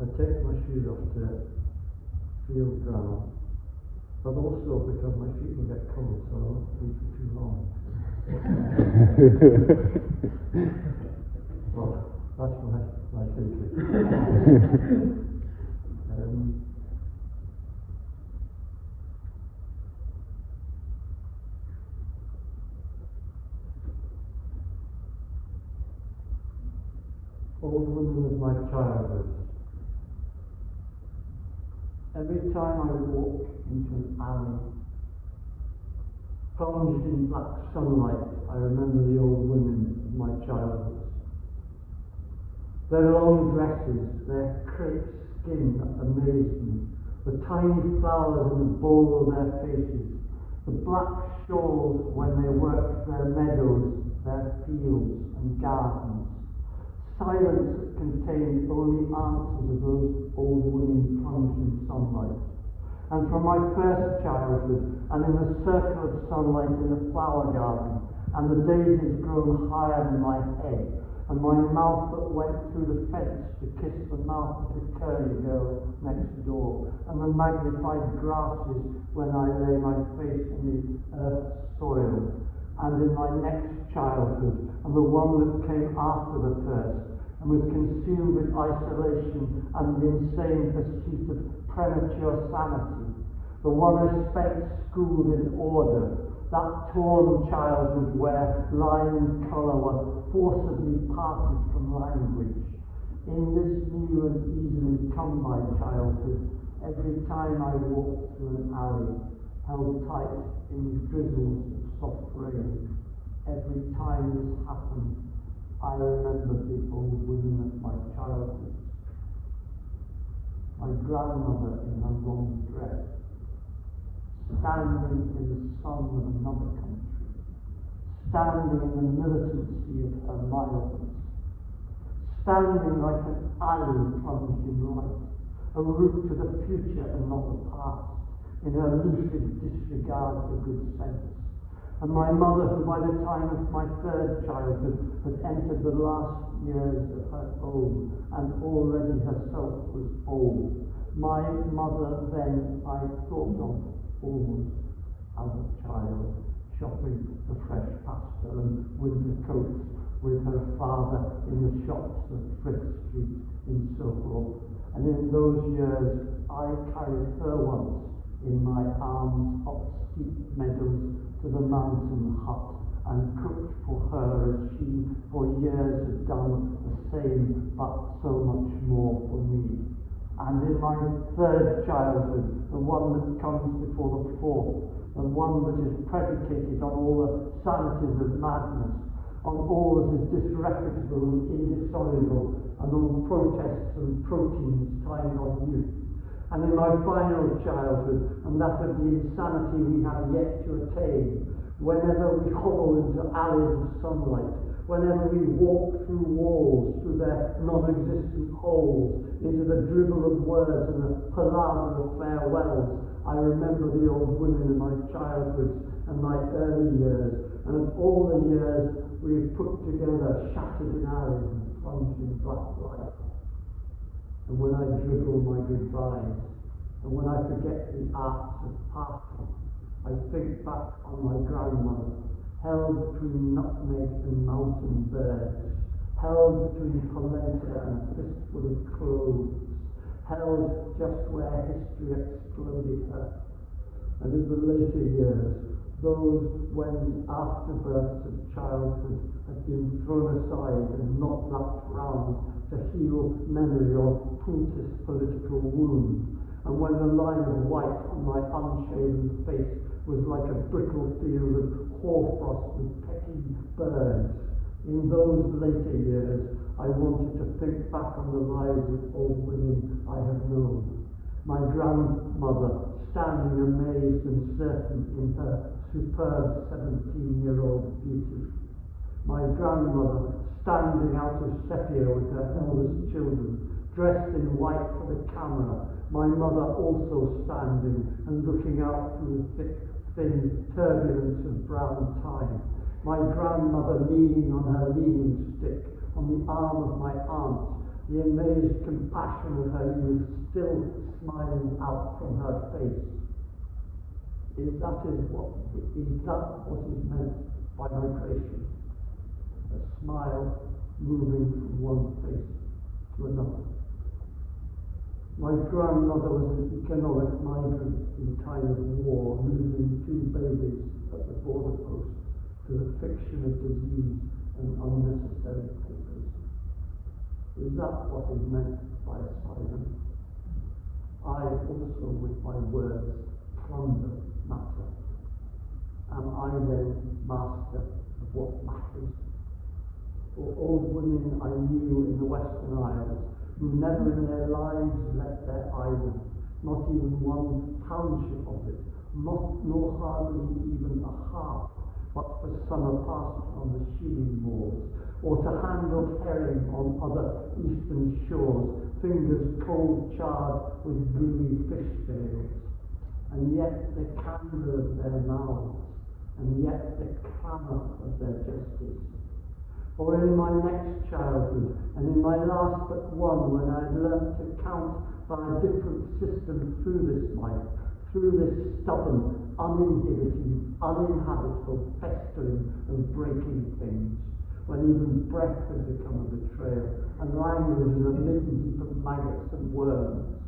I take my shoes off to feel ground, but also because my feet will get cold, so I won't leave for too long. Well, that's my thinking. Old women of my childhood. Every time I walk into an alley, plunged in black sunlight, I remember the old women of my childhood. Their long dresses, their crepe skin that amazed me, the tiny flowers in the bowl of their faces, the black shawls when they worked their meadows, their fields and gardens, silence that contained only answers of those old women plunged in sunlight. And from my first childhood, and in the circle of sunlight in the flower garden, and the daisies grown higher than my head, and my mouth that went through the fence to kiss the mouth of the curly girl next door, and the magnified grasses when I lay my face in the earth's soil, and in my next childhood, and the one that came after the first, and was consumed with isolation and the insane pursuit of premature sanity, the one who spent schooled in order, that torn childhood where line and colour were forcibly parted from language. In this new and easily come by childhood, every time I walked through an alley, held tight in drizzles of soft rain, every time this happened, I remembered the old women of my childhood. My grandmother in her long dress, standing in the sun of another country, standing in the militancy of her mildness, standing like an alley plunged in light, a route to the future and not the past, in her lucid disregard for good sense. And my mother, who by the time of my third childhood had entered the last years of her own, and already herself was old. My mother then I thought of almost as a child, shopping for fresh pasta and winter coats with her father in the shops of Frith Street in Soho. And in those years I carried her once in my arms up steep meadows to the mountain hut, and cooked for her as she for years had done the same, but so much more for me. And in my third childhood, the one that comes before the fourth, the one that is predicated on all the sanities of madness, on all that is disreputable and indissoluble, and on protests and proteins tying on youth. And in my final childhood, and that of the insanity we have yet to attain, whenever we hobble into alleys of sunlight, whenever we walk through walls, through their non-existent holes, into the dribble of words and the palaver of farewells, I remember the old women of my childhood and my early years, and of all the years we've put together, shattered in alleys and plunged in black light. And when I dribble my goodbyes, and when I forget the arts of parting, I think back on my grandmother, held between nutmeg and mountain birds, held between polenta and a fistful of cloves, held just where history exploded her. And in the later years, those when the afterbirths of childhood had been thrown aside and not wrapped round to heal memory of poultice political wounds, and when the line of white on my unshaven face was like a brittle field of hoarfrost with pecking birds, in those later years I wanted to think back on the lives of old women I have known. My grandmother, standing amazed and certain in her superb 17-year-old beauty. My grandmother, standing out of sepia with her eldest children, dressed in white for the camera. My mother also standing and looking out through the thick, thin turbulence of brown time. My grandmother leaning on her leaning stick on the arm of my aunt, the amazed compassion of her youth still smiling out from her face. Is that what is meant by migration? A smile moving from one face to another. My grandmother was an economic migrant in time of war, losing 2 babies at the border post to the fiction of disease and unnecessary papers. Is that what is meant by asylum? I also, with my words, plunder matter. Am I then master of what matters? For old women I knew in the Western Isles, who never in their lives left their island, not even one township of it, nor hardly even a half, but for summer passage on the shilling moors, or to handle herring on other eastern shores, fingers cold charred with gluey fish scales. And yet the candour of their mouths, and yet the clamour of their justice. Or in my next childhood, and in my last but one, when I learnt to count by a different system through this life, through this stubborn, uninhibiting, uninhabitable, festering and breaking things, when even breath had become a betrayal, and language is a midden heap of maggots and worms.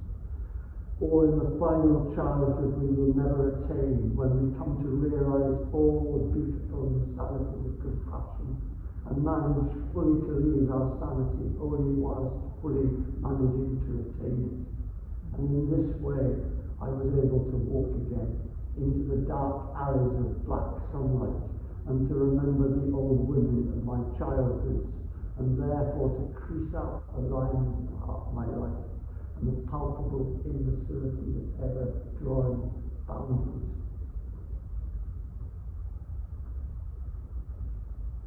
Or in the final childhood we will never attain, when we come to realise all the beautiful insanities of compassion, and manage fully to lose our sanity only whilst fully managing to attain it. And in this way I was able to walk again into the dark alleys of black sunlight, and to remember the old women of my childhoods, and therefore to crease out the lines of my life, and the palpable imbecility of ever drawing boundaries.